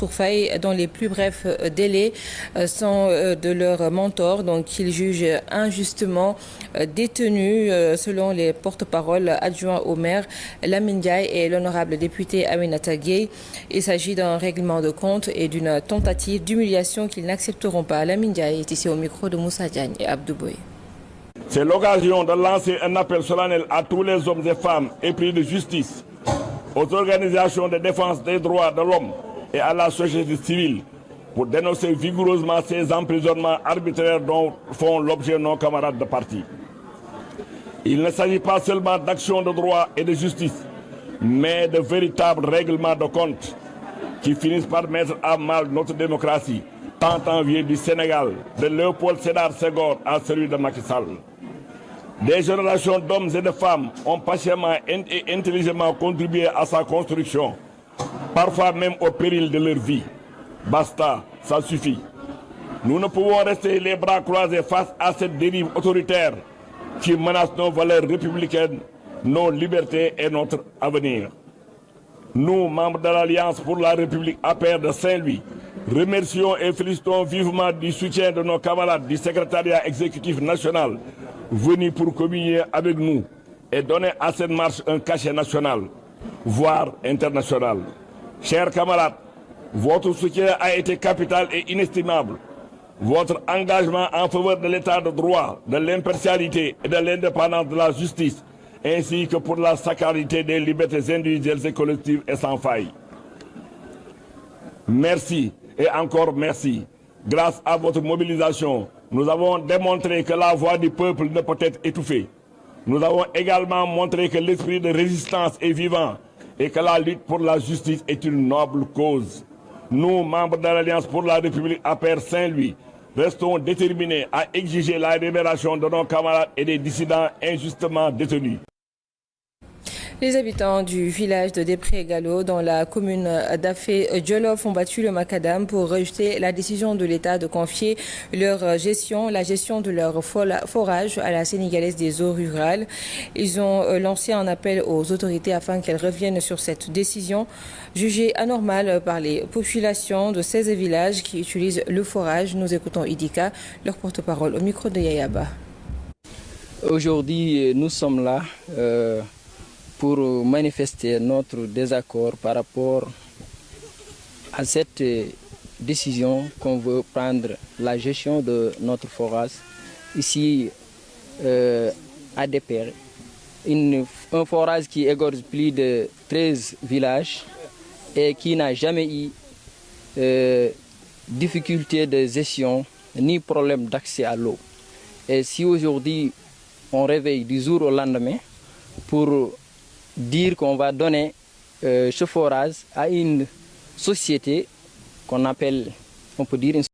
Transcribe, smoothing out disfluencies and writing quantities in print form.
Faye dans les plus brefs délais sont de leur mentor, donc ils jugent injustement détenus selon les porte-paroles adjoints au maire Lamine Ndiaye et l'honorable député Aminata Gueye. Il s'agit d'un règlement de compte et d'une tentative d'humiliation qu'ils n'accepteront pas. Lamine Ndiaye est ici au micro de Moussa Diagne et Abdou Boye. C'est l'occasion de lancer un appel solennel à tous les hommes et femmes épris de justice, aux organisations de défense des droits de l'homme et à la société civile pour dénoncer vigoureusement ces emprisonnements arbitraires dont font l'objet nos camarades de parti. Il ne s'agit pas seulement d'actions de droit et de justice, mais de véritables règlements de compte qui finissent par mettre à mal notre démocratie, tant enviée du Sénégal, de Léopold Sédar Senghor à celui de Macky Sall. Des générations d'hommes et de femmes ont patiemment et intelligemment contribué à sa construction, parfois même au péril de leur vie. Basta, ça suffit. Nous ne pouvons rester les bras croisés face à cette dérive autoritaire qui menace nos valeurs républicaines, nos libertés et notre avenir. Nous, membres de l'Alliance pour la République APR de Saint-Louis, remercions et félicitons vivement du soutien de nos camarades du secrétariat exécutif national venus pour communier avec nous et donner à cette marche un cachet national, voire international. Chers camarades, votre soutien a été capital et inestimable. Votre engagement en faveur de l'état de droit, de l'impartialité et de l'indépendance de la justice, ainsi que pour la sacralité des libertés individuelles et collectives est sans faille. Merci et encore merci. Grâce à votre mobilisation, nous avons démontré que la voix du peuple ne peut être étouffée. Nous avons également montré que l'esprit de résistance est vivant et que la lutte pour la justice est une noble cause. Nous, membres de l'Alliance pour la République APR Saint-Louis, restons déterminés à exiger la libération de nos camarades et des dissidents injustement détenus. Les habitants du village de Després-Gallo dans la commune d'Afé-Djolof ont battu le macadam pour rejeter la décision de l'État de confier la gestion de leur forage à la Sénégalaise des eaux rurales. Ils ont lancé un appel aux autorités afin qu'elles reviennent sur cette décision jugée anormale par les populations de 16 villages qui utilisent le forage. Nous écoutons Idika, leur porte-parole au micro de Yayaba. Aujourd'hui, nous sommes là pour manifester notre désaccord par rapport à cette décision qu'on veut prendre la gestion de notre forage ici à Després. Un forage qui égorge plus de 13 villages et qui n'a jamais eu difficulté de gestion ni problème d'accès à l'eau. Et si aujourd'hui on réveille du jour au lendemain pour dire qu'on va donner ce forage à une société qu'on appelle, on peut dire une